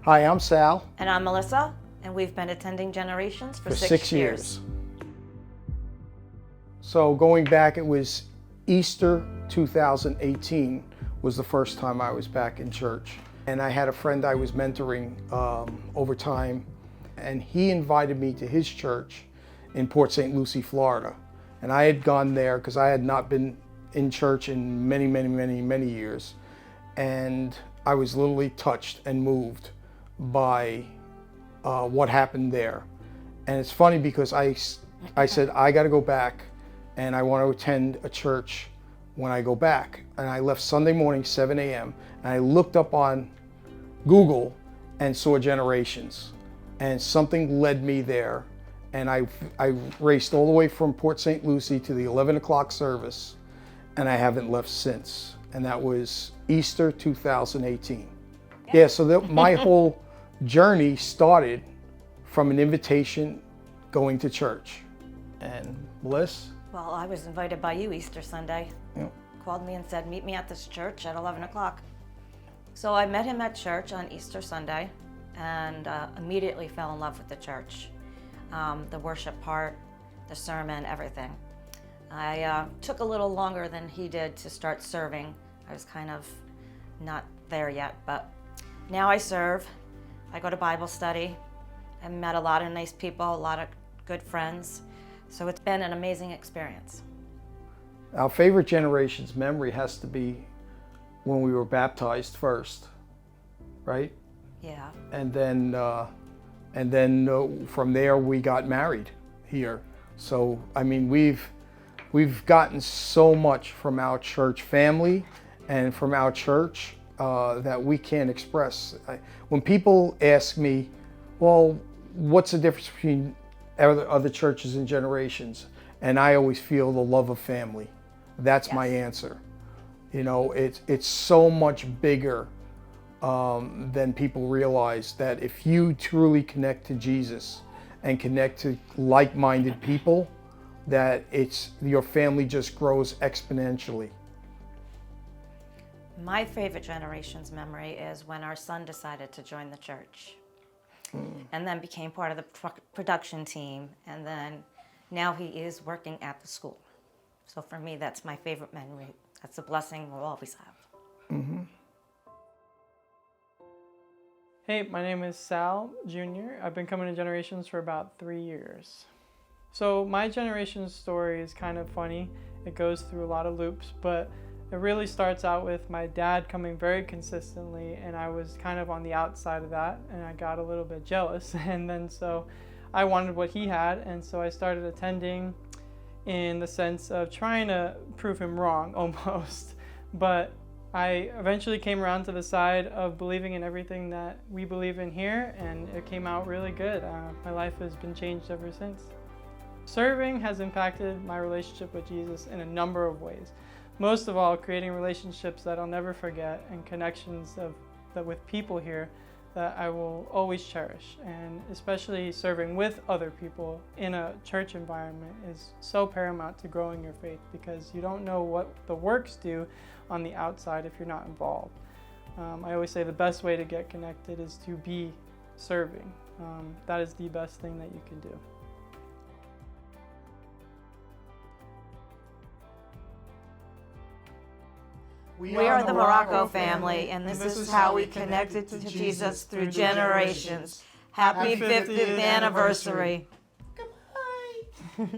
Hi, I'm Sal. And I'm Melissa, and we've been attending Generations for 6 years. So going back, it was Easter 2018 was the first time I was back in church. And I had a friend I was mentoring over time, and he invited me to his church in Port St. Lucie, Florida. And I had gone there because I had not been in church in many years. And I was literally touched and moved by what happened there. And it's funny because I said, I got to go back and I want to attend a church when I go back. And I left Sunday morning, 7 a.m. and I looked up on Google and saw Generations. And something led me there. And I raced all the way from Port St. Lucie to the 11 o'clock service, and I haven't left since. And that was Easter 2018. Yeah, so my whole journey started from an invitation going to church. And Bliss? Well, I was invited by you Easter Sunday. Yeah. Called me and said, meet me at this church at 11 o'clock. So I met him at church on Easter Sunday and immediately fell in love with the church. The worship part, the sermon, everything. I took a little longer than he did to start serving. I was kind of not there yet, but now I serve. I go to Bible study. I met a lot of nice people, a lot of good friends. So it's been an amazing experience. Our favorite Generations memory has to be when we were baptized first, right? Yeah. And then from there we got married here. So I mean, we've gotten so much from our church family and from our church that we can't express. When people ask me, well, what's the difference between other churches and Generations? And I always feel the love of family. That's my answer. You know, it's so much bigger than people realize, that if you truly connect to Jesus and connect to like-minded people, that your family just grows exponentially. My favorite Generations memory is when our son decided to join the church and then became part of the production team, and then now he is working at the school. So for me, that's my favorite memory. That's a blessing we'll always have. Mm-hmm. Hey, my name is Sal Jr. I've been coming to Generations for about 3 years. So my Generations story is kind of funny. It goes through a lot of loops, but it really starts out with my dad coming very consistently, and I was kind of on the outside of that, and I got a little bit jealous. And then so I wanted what he had, and so I started attending in the sense of trying to prove him wrong almost. But I eventually came around to the side of believing in everything that we believe in here, and it came out really good. My life has been changed ever since. Serving has impacted my relationship with Jesus in a number of ways. Most of all, creating relationships that I'll never forget and connections with people here that I will always cherish. And especially serving with other people in a church environment is so paramount to growing your faith, because you don't know what the works do on the outside if you're not involved. I always say the best way to get connected is to be serving. That is the best thing that you can do. We are the Morocco family, and this is how we connected to Jesus through generations. Happy 50th anniversary. Goodbye.